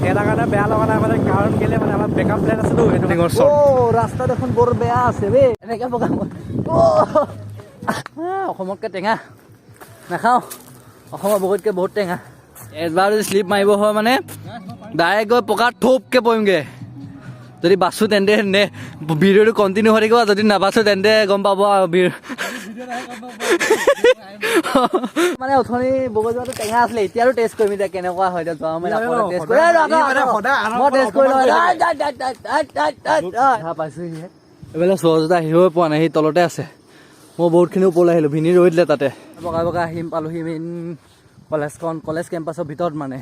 এটা কাৰণে বেয়া লগা নাই মানে কাৰণ কেলে মানে আমাৰ বেকআপ প্লেন আছেতো সেইটো ৰাস্তা দেখোন বৰ বেয়া আছে বে এনেকে বগাম অসমতকৈ টেঙা নাখাওঁ অসমৰ বগৰীতকৈ বহুত টেঙা এবাৰ যদি শ্লিপ মাৰিব হয় মানে ডাইৰেক্ট গৈ পকাত থোপকৈ পৰিমগৈ যদি বাচোঁ তেন্তে ভিডিঅ'টো কণ্টিনিউ হৈ থাকিব যদি নাবাচোঁ তেন্তে গম পাব আৰু মানে অথনি বগৰীজোপাটো টেঙা আছিলে এতিয়াও টেষ্ট কৰিম এতিয়া কেনেকুৱা হয় এতিয়া যোৱা মই টেষ্ট কৰি পাইছোঁহিহে এইফালে সহজতে আহিবই পোৱা নাই সেই তলতে আছে মই বহুতখিনি ওপৰলৈ আহিলোঁ ভিনি ৰৈ দিলে তাতে বগাই বগাই আহিম পালোহি মেইন কলেজ কেম্পাছৰ ভিতৰত মানে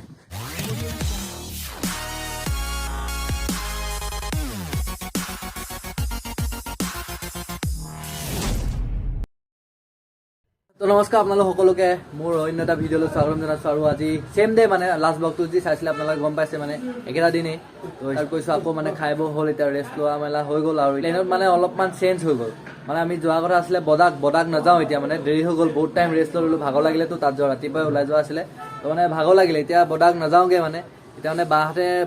তো নমস্কাৰ আপোনালোক সকলোকে মোৰ অন্য এটা ভিডিঅ'লৈ স্বাগতম জনাইছোঁ আৰু আজি ছেম ডে মানে লাষ্ট ব্লগটো যি চাইছিলে আপোনালোকে গম পাইছে মানে একেটা দিনেই তো কৈছোঁ আকৌ মানে খাই বৈ হ'ল এতিয়া ৰেষ্ট লোৱা মেলা হৈ গ'ল আৰু প্লেনত মানে অলপমান চেঞ্জ হৈ গ'ল মানে আমি যোৱা কথা আছিলে বদাক নাযাওঁ এতিয়া মানে দেৰি হৈ গ'ল বহুত টাইম ৰেষ্ট ল'লোঁ ভাগৰ লাগিলেতো তাত যোৱা ৰাতিপুৱাই ওলাই যোৱা আছিলে তো মানে ভাগৰ লাগিলে এতিয়া বদাক নাযাওঁগৈ মানে এতিয়া মানে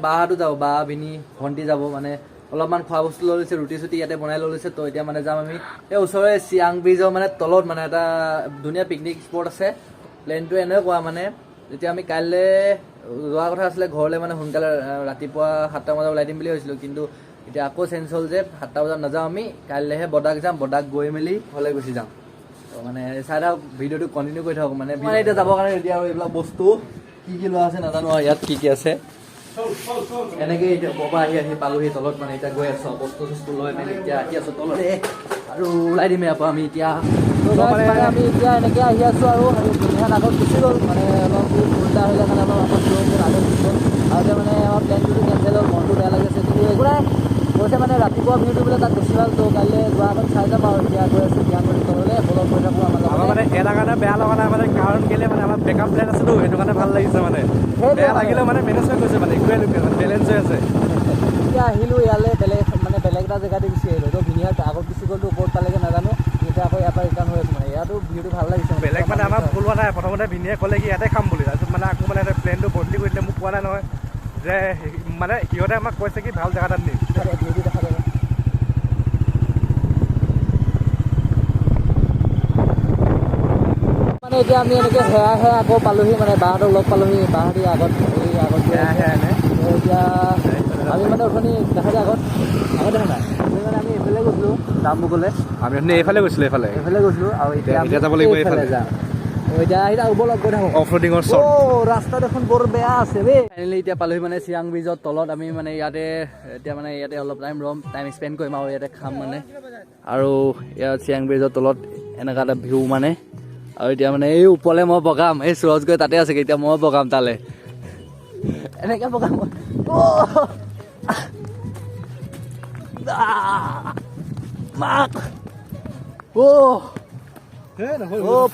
বাহঁতো যাব বা ভিনি ভণ্টি যাব মানে অলপমান খোৱা বস্তু লৈ লৈছে ৰুটি চুটি ইয়াতে বনাই লৈ লৈছে তো এতিয়া মানে যাম আমি এই ওচৰৰে চিয়াং ব্ৰিজৰ মানে তলত মানে এটা ধুনীয়া পিকনিক স্পট আছে প্লেনটো এনেকুৱা মানে যেতিয়া আমি কাইলৈ যোৱা কথা আছিলে ঘৰলৈ মানে সোনকালে ৰাতিপুৱা 7টা বজাত ওলাই দিম বুলি ভাবিছিলোঁ কিন্তু এতিয়া আকৌ চেঞ্জ হ'ল যে 7টা বজাত নাযাওঁ আমি কাইলৈহে বদাক যাম বদাক গৈ মেলি ঘৰলৈ গুচি যাম তো মানে চাই থাকক ভিডিঅ'টো কণ্টিনিউ কৰি থাকক মানে এতিয়া যাবৰ কাৰণে ৰেডি আৰু এইবিলাক বস্তু কি লোৱা আছে নাজানো আৰু ইয়াত কি আছে এনেকে এতিয়া ববা আহি পালোহি তলত মানে এতিয়া গৈ আছো বস্তু চস্তু লৈ মেলি এতিয়া আহি আছো তলতে আৰু ওলাই দিম ইয়াৰ পৰা আমি এতিয়া আমি এতিয়া এনেকে আহি আছো আৰু দুনিয়াত আগত গুচি গ'ল মানে অলপ উল্টা হ'লে মানে অলপ আগত গুচি গ'ল আৰু এতিয়া মানে আমাৰ প্লেনটো কেঞ্চেল হ'ল মনটো বেয়া লাগিছে কিন্তু একো নাই কৈছে মানে ৰাতিপুৱা ভিউটো বোলে তাত গুচি গ'ল তো কাইলৈ যোৱা আগত চাই যাম আৰু এতিয়া গৈ আছো জ্ঞানগুৰি তললৈ ফলত গৈ থাকোঁ আমাৰ মানে এটা কাৰণে বেয়া লগা নাই মানে কাৰণ কেলে মানে আমাৰ বেকআপ প্লেন আছেতো সেইটো কাৰণে ভাল লাগিছে মানে বেয়া লাগিলেও মানে মেনেজ হৈ গৈছে মানে একোৱে মানে বেলেঞ্চ হৈ আছে এতিয়া আহিলোঁ ইয়ালৈ বেলেগ এটা জেগাতে গুচি আহিলোঁ তো ভিনিয়াৰ আগত গুচি গ'লতো ওপৰত পালেগৈ নাজানো এতিয়া আকৌ ইয়াৰ পৰা ৰিটাৰ্ণ হৈ আছোঁ মানে ইয়াতো ভিউটো ভাল লাগিছে বেলেগ মানে আমাৰ ভুল হোৱা নাই প্ৰথমতে ভিনিয়ে ক'লে কি ইয়াতে খাম বুলি তাৰপিছত মানে আকৌ মানে প্লেনটো বদলি কৰি দিলে মোক কোৱা নাই নহয় যে মানে সিহঁতে আমাক কৈছে কি ভাল জেগা এটাত নিম দেখা যাব মানে এতিয়া আমি এনেকৈ সেয়া আকৌ পালোহি মানে বাহঁতক লগ পালোহি বাহঁতি আগত এতিয়া আমি মানে অথনি দেখা যায় আগত দেখা নাই মানে আমি এইফালে গৈছিলোঁ ডাম্বুকলৈ আমি এইফালে গৈছিলোঁ এইফালে গৈছিলোঁ আৰু এতিয়া যাব লাগিব এইফালে যাওঁ এতিয়া ওপৰত গৈ থাকোঁ অফৰোডিঙৰ ৰাস্তা দেখোন বৰ বেয়া আছে দেই ফাইনেলি এতিয়া পালোহি মানে চিয়াং ব্ৰিজৰ তলত আমি মানে ইয়াতে এতিয়া মানে ইয়াতে অলপ টাইম স্পেণ্ড কৰিম আৰু ইয়াতে খাম মানে আৰু ইয়াত চিয়াং ব্ৰিজৰ তলত এনেকুৱা এটা ভিউ মানে আৰু এতিয়া মানে এই ওপৰলৈ মই বগাম এই সুৰজ গৈ তাতে আছে এতিয়া মই বগাম তালৈ এনেকৈ বগাম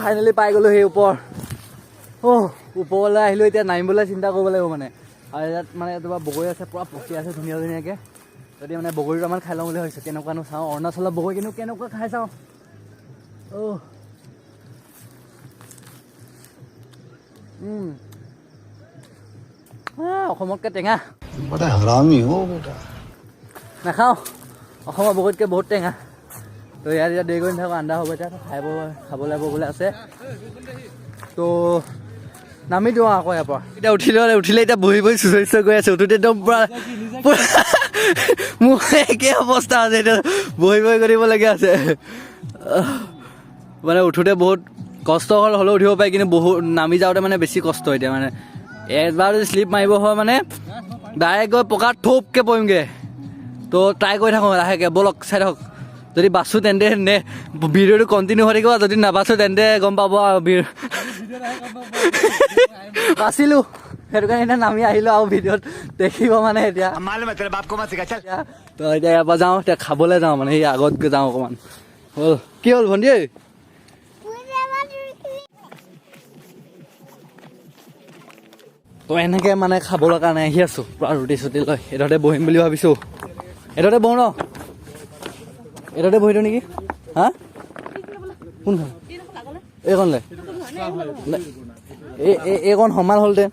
ফাইনেলি পাই গ'লোঁ সেই ওপৰলৈ আহিলোঁ এতিয়া নামিবলৈ চিন্তা কৰিব লাগিব মানে আৰু ইয়াত মানে তোমাৰ বগৰী আছে পূৰা পকি আছে ধুনীয়াকৈ যদি মানে বগৰী দুটামান খাই লওঁ বুলি ভাবিছোঁ কেনেকুৱানো চাওঁ অৰুণাচলৰ বগৰী কিন্তু কেনেকুৱা খাই চাওঁ অসমতকৈ টেঙা নাখাওঁ অসমৰ বগৰীতকৈ বহুত টেঙা তো ইয়াত এতিয়া দেৰি কৰি নাথাকোঁ আন্দা হ'ব এতিয়া খাবলৈ ববলৈ আছে তো নামি দিওঁ আকৌ ইয়াৰ পৰা এতিয়া উঠিলে এতিয়া বহি চুঁচৰি গৈ আছে উঠোঁতে একদম পূৰা মোৰ একেই অৱস্থা আছে এতিয়া বহি কৰিবলগীয়া আছে মানে উঠোঁতে বহুত কষ্ট হ'লেও উঠিব পাৰি কিন্তু বহুত নামি যাওঁতে মানে বেছি কষ্ট এতিয়া মানে এবাৰ যদি শ্লিপ মাৰিব হয় মানে ডাইৰেক্ট গৈ পকাত থোপকৈ পৰিমগৈ তো ট্ৰাই কৰি থাকোঁ লাহেকৈ ব'লক চাই থাকক যদি বাচোঁ তেন্তে ভিডিঅ'টো কণ্টিনিউ হৈ থাকিব যদি নাবাচোঁ তেন্তে গম পাব আৰু বাচিলোঁ সেইটো কাৰণে এতিয়া নামি আহিলোঁ আৰু ভিডিঅ'ত দেখিব মানে এতিয়া তো এতিয়া ইয়াৰ পৰা যাওঁ এতিয়া খাবলৈ যাওঁ মানে সেই আগত যাওঁ অকণমান হ'ল কি হ'ল ভণ্টি তো এনেকৈ মানে খাবলৈ কাৰণে আহি আছোঁ পূৰা ৰুটি চুটি লৈ এইডোখৰতে বহিম বুলি ভাবিছোঁ এইডোখৰতে বহোঁ ন এইডোখৰতে বহি দিওঁ নেকি হা কোনখন এইখনলৈ এইকণ সমান হ'লহেঁতেন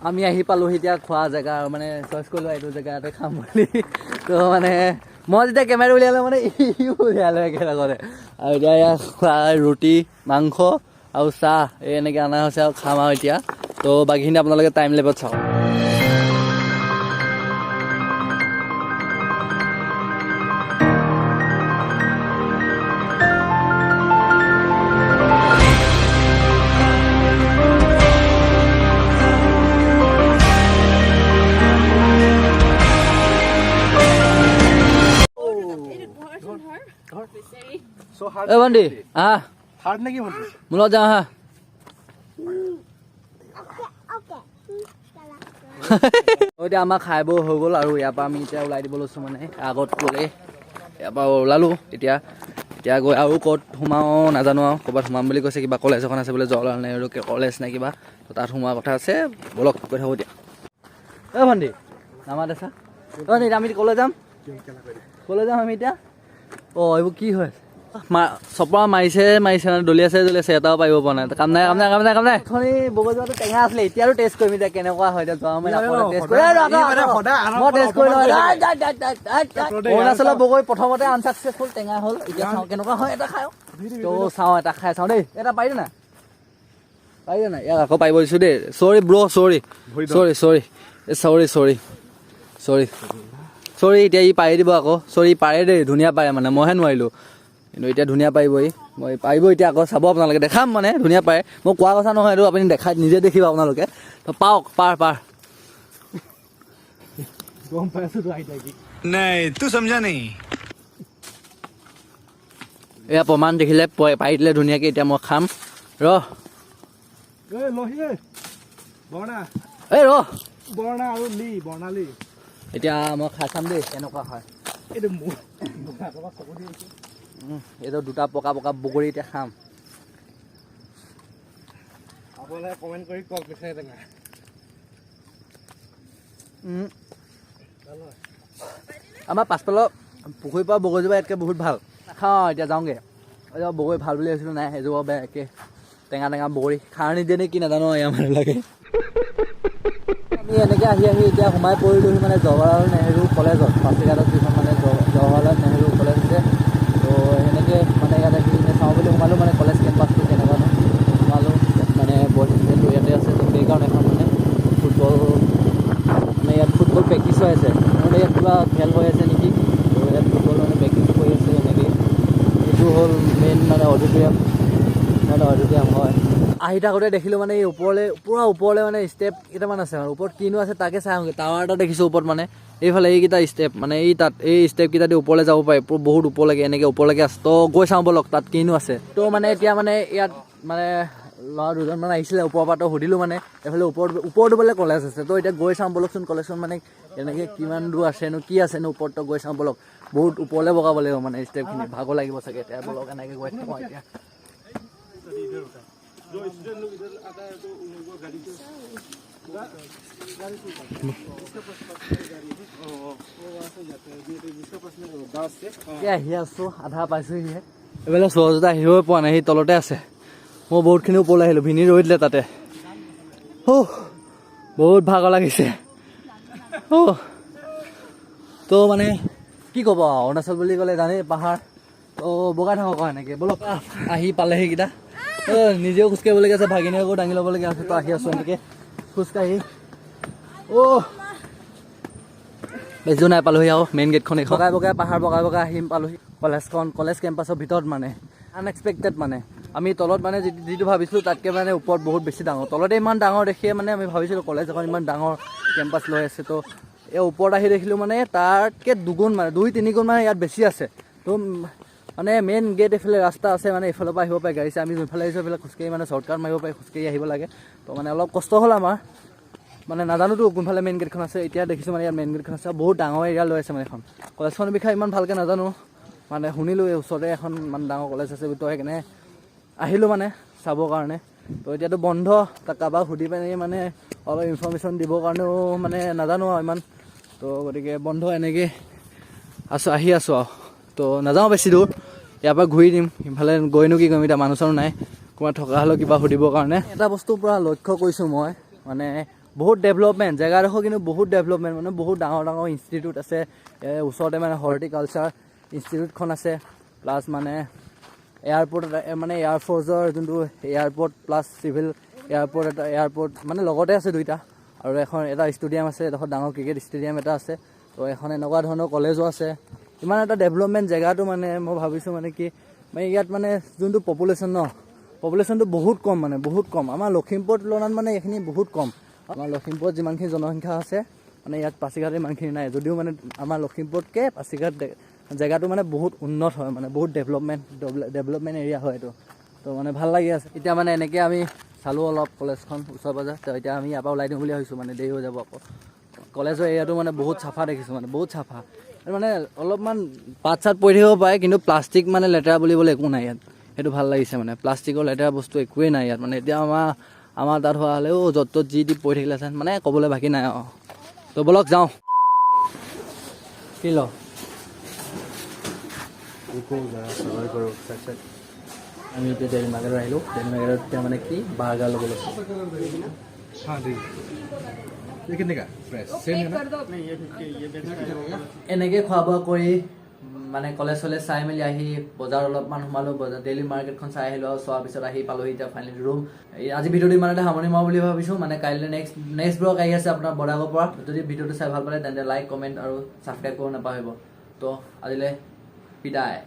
আমি আহি পালোহি এতিয়া খোৱা জেগা মানে চইচ কৰিলোঁ এইটো জেগাতে খাম বুলি তো মানে মই যেতিয়া কেমেৰা উলিয়ালোঁ মানে ইও উলিয়ালোঁ একেলগতে আৰু এতিয়া ইয়াত খোৱা ৰুটি মাংস আৰু চাহ এই এনেকৈ অনা হৈছে আৰু খাম আৰু এতিয়া তো বাকীখিনি আপোনালোকে টাইম লেপত চাওক So hard. এই ভণ্টি আহা Hard নেকি ভণ্টি? মোৰ লগত যাওঁ আহা এতিয়া আমাৰ খাই বৈ হৈ গ'ল আৰু ইয়াৰ পৰা আমি এতিয়া ওলাই দিব লৈছোঁ মানে আগত গ'লে ইয়াৰ পৰা ওলালোঁ এতিয়া গৈ আৰু ক'ত সোমাওঁ নাজানো আৰু ক'ৰবাত সোমাম বুলি কৈছে কিবা কলেজ এখন আছে বোলে জৱাহৰলাল নেহৰু কলেজ নে কিবা তো তাত সোমোৱাৰ কথা আছে ব'লক গৈ থাকোঁ এতিয়া এই ভণ্টি নামা দেখা ভণ্টি আমি ক'লৈ যাম আমি এতিয়া অঁ এইবোৰ কি হয় চপৰা মাৰিছে মানে দলিয়াইছে এটাও পাৰিব পৰা নাই কাম নাই এখনি বগৈ যোৱাটো টেঙা আছিলে এতিয়াও টেষ্ট কৰিম এতিয়া কেনেকুৱা হয় এতিয়া যোৱা মানে অৰুণাচলৰ বগৈ প্ৰথমতে আনচাকচেছফুল টেঙা হ'ল এতিয়া চাওঁ কেনেকুৱা হয় এটা খাওঁ তো চাওঁ এটা খাই চাওঁ দেই এটা পাৰিলে নাই ইয়াক আকৌ পাৰিব দিছোঁ দেই চৰি ব্ৰ চৰি এতিয়া ই পাৰি দিব আকৌ চৰি পাৰে দেই ধুনীয়া পাৰে মানে মইহে নোৱাৰিলোঁ কিন্তু এতিয়া ধুনীয়া পাৰিবই মই পাৰিব এতিয়া আকৌ চাব আপোনালোকে দেখাম মানে ধুনীয়া পাৰে মই কোৱা কথা নহয় এইটো আপুনি দেখাই নিজে দেখিব আপোনালোকে তো পাওক পাৰ গম পাইছোঁ তো আইতা কি नहीं तू समझा नहीं এয়া প্ৰমাণ দেখিলে পাৰি দিলে ধুনীয়াকৈ এতিয়া মই খাম ৰ এই লহি বৰ্ণা এই ৰ বৰ্ণা আৰু বৰ্ণালী এতিয়া মই খাই চাম দেই কেনেকুৱা হয় এইটো মোৰ চকু দি আহিছে এইটো দুটা পকা বগৰী এতিয়া খাম আপোনালোকে কমেণ্ট কৰি কওক বিচাৰে টেঙা আমাৰ পাছফালৰ পুখুৰীৰ পৰা বগৰীজোপা ইয়াতকৈ বহুত ভাল খাওঁ এতিয়া যাওঁগৈ বগৰী ভাল বুলি ভাবিছিলোঁ নাই সেইজোপা বেয়া একে টেঙা বগৰী খাৰ নিদিয়ে নে কি নাজানো এয়া মানুহবিলাকে আমি এনেকৈ আহি এতিয়া সোমাই পৰিলোহি মানে জৱাহৰলাল নেহৰু কলেজত পাছিঘাটত যিখন মানে জৱাহৰলাল নেহৰু কলেজ আছে তো সেনেকৈ মানে ইয়াত আহি চাওঁ বুলি সোমালোঁ মানে কলেজ কেম্পাছটো কেনেকুৱা ন সোমালোঁ মানে বৰ্ডটো ইয়াতে আছে তো সেইকাৰণে এখন মানে ফুটবল মানে ইয়াত ফুটবল প্ৰেক্টিচ হৈ আছে নহ'লে ইয়াত কিবা খেল হৈ আছে নেকি তো ইয়াত ফুটবল মানে প্ৰেক্টিচ কৰি আছে এনেকৈ এইটো হ'ল মেইন মানে অডিটৰিয়াম হয় আহি থাকোঁতে দেখিলোঁ মানে এই পূৰা ওপৰলৈ মানে ষ্টেপ কেইটামান আছে মানে ওপৰত কিনো আছে তাকে চাই আহোঁগৈ টাৱাৰ এটা দেখিছোঁ ওপৰত মানে এইফালে এইকেইটা ষ্টেপ মানে এই ষ্টেপকেইটা দি ওপৰলৈ যাব পাৰে বহুত ওপৰলৈকে এনেকৈ ওপৰলৈকে আছে তো গৈ চাওঁ ব'লক তাত কিনো আছে তো মানে এতিয়া মানে ইয়াত মানে ল'ৰা দুজনমান আহিছিলে ওপৰৰ পৰা তো সুধিলোঁ মানে এইফালে ওপৰতো বোলে কলেজ আছে তো এতিয়া গৈ চাওঁ ব'লকচোন কলেজখন মানে এনেকৈ কিমান দূৰ আছেনো কি আছেনো ওপৰতো গৈ চাওঁ ব'লক বহুত ওপৰলৈ বগাব লাগিব মানে ষ্টেপখিনি ভাগৰ লাগিব চাগে এতিয়া ব'লক এনেকৈ গৈ থাকোঁ এতিয়া जो स्टूडेंट लोग इधर आता है तो उन लोगों को गाड़ी से गाड़ी से इसका पर्सनल गाड़ी है वो वहाँ से जाते हैं ये जिसका पर्सनल बस से এতিয়া আহি আছোঁ আধা পাইছোঁহিহে এইফালে সহজতে আহিবই পোৱা নাই সেই তলতে আছে মই বহুতখিনি ওপৰলৈ আহিলোঁ ভিনি ৰৈ দিলে তাতে বহুত ভাগৰ লাগিছে তো মানে কি ক'ব অৰুণাচল বুলি ক'লে জানেই পাহাৰ তো বগাই থাকক এনেকৈ ব'লক আহি পালেহি সেইকেইটা নিজেও খোজকাঢ়িবলগীয়া আছে ভাগিনীয়েকো দাঙি ল'বলগীয়া আছে তো আহি আছোঁ এনেকৈ খোজকাঢ়ি বেছিও নাই পালোহি আৰু মেইন গেটখন বগাই পাহাৰ বগাই আহিম পালোহি কলেজ কেম্পাছৰ ভিতৰত মানে আনএক্সপেক্টেড মানে আমি তলত মানে যিটো ভাবিছিলোঁ তাতকৈ মানে ওপৰত বহুত বেছি ডাঙৰ তলতে ইমান ডাঙৰ দেখিয়ে মানে আমি ভাবিছিলোঁ কলেজ এখন ইমান ডাঙৰ কেম্পাছ লৈ আছে তো এই ওপৰত আহি দেখিলোঁ মানে তাতকৈ দুগুণ মানে 2-3 গুণ মানে ইয়াত বেছি আছে তো মানে মেইন গেট এইফালে ৰাস্তা আছে মানে এইফালৰ পৰা আহিব পাৰে গাড়ী আমি যোনফালে আহিছোঁ এইফালে খোজকাঢ়ি মানে শ্বৰ্টকাট মাৰিব পাৰি খোজকাঢ়ি আহিব লাগে তো মানে অলপ কষ্ট হ'ল আমাৰ মানে নাজানোতো কোনফালে মেইন গেটখন আছে এতিয়া দেখিছোঁ মানে ইয়াত মেইন গেটখন আছে বহুত ডাঙৰ এৰিয়া লৈ আছে মানে এখন কলেজখনৰ বিষয়ে ইমান ভালকৈ নাজানো মানে শুনিলোঁ এই ওচৰতে এখন ইমান ডাঙৰ কলেজ আছে তো সেইকাৰণে আহিলোঁ মানে চাবৰ কাৰণে তো এতিয়াতো বন্ধ তাক কাৰোবাক সুধি পিনি মানে অলপ ইনফৰ্মেশ্যন দিবৰ কাৰণেও মানে নাজানো আৰু ইমান তো গতিকে বন্ধ এনেকৈ আহি আছোঁ আৰু তো নাযাওঁ বেছি দূৰ ইয়াৰ পৰা ঘূৰি দিম ইফালে গৈনো কি কৰিম এতিয়া মানুহ চানুহ নাই ক'ৰবাত থকা হ'লেও কিবা সুধিবৰ কাৰণে এটা বস্তু পূৰা লক্ষ্য কৰিছোঁ মই মানে বহুত ডেভেলপমেণ্ট জেগাডোখৰ কিন্তু বহুত ডেভেলপমেণ্ট মানে বহুত ডাঙৰ ডাঙৰ ইনষ্টিটিউট আছে ওচৰতে মানে হৰ্টিকালচাৰ ইনষ্টিটিউটখন আছে প্লাছ মানে এয়াৰপৰ্ট মানে এয়াৰফ'ৰ্চৰ যোনটো এয়াৰপৰ্ট প্লাছ চিভিল এয়াৰপৰ্ট মানে লগতে আছে দুইটা আৰু এটা ষ্টেডিয়াম আছে এডোখৰ ডাঙৰ ক্ৰিকেট ষ্টেডিয়াম এটা আছে তো এখন এনেকুৱা ধৰণৰ কলেজো আছে ইমান এটা ডেভেলপমেণ্ট জেগাটো মানে মই ভাবিছোঁ মানে কি মানে ইয়াত মানে যোনটো পপুলেশ্যনটো বহুত কম মানে বহুত কম আমাৰ লখিমপুৰ তুলনাত মানে এইখিনি বহুত কম আমাৰ লখিমপুৰত যিমানখিনি জনসংখ্যা আছে মানে ইয়াত পাছিঘাট ইমানখিনি নাই যদিও মানে আমাৰ লখিমপুৰতকৈ পাছিঘাট জেগাটো মানে বহুত উন্নত হয় মানে বহুত ডেভেলপমেণ্ট এৰিয়া হয় এইটো তো মানে ভাল লাগি আছে এতিয়া মানে এনেকৈ আমি চালোঁ অলপ কলেজখন ওচৰ পাজৰ তো এতিয়া আমি ইয়াৰ পৰা ওলাই দিওঁ বুলি ভাবিছোঁ মানে দেৰি হৈ যাব আকৌ কলেজৰ এৰিয়াটো মানে বহুত চাফা দেখিছোঁ মানে বহুত চাফা মানে অলপমান পাত চাত পৰি থাকিব পাৰে কিন্তু প্লাষ্টিক মানে লেতেৰা বুলিবলৈ একো নাই ইয়াত সেইটো ভাল লাগিছে মানে প্লাষ্টিকৰ লেতেৰা বস্তু একোৱেই নাই ইয়াত মানে এতিয়া আমাৰ তাত হোৱা হ'লেও য'ত ত'ত যি পৰি থাকিলেহেঁতেন মানে ক'বলৈ বাকী নাই আৰু তো ব'লক যাওঁ কি ল কৰোঁ আমি এতিয়া ডেইলি মাৰ্কেটত আহিলোঁ ডেইলি মাৰ্কেটত এতিয়া মানে কি বাৰ্গাৰ ল'ব লৈছোঁ এনেকৈ খোৱা বোৱা কৰি মানে কলেজ চলেজ চাই মেলি আহি বজাৰ অলপমান সোমালোঁ বজাৰ ডেইলি মাৰ্কেটখন চাই আহিলোঁ আৰু চোৱাৰ পিছত আহি পালোহি এতিয়া ফাইনেলি ৰুম আজি ভিডিঅ'টো ইমানতে সামৰণি মাৰোঁ বুলি ভাবিছোঁ মানে কাইলৈ নেক্সট ব্লগ আহি আছে আপোনাৰ বৰাগৰ পৰা যদি ভিডিঅ'টো চাই ভাল পালে তেন্তে লাইক কমেণ্ট আৰু ছাবস্ক্ৰাইব কৰিব নাপাহৰিব তো আজিলৈ বিদায়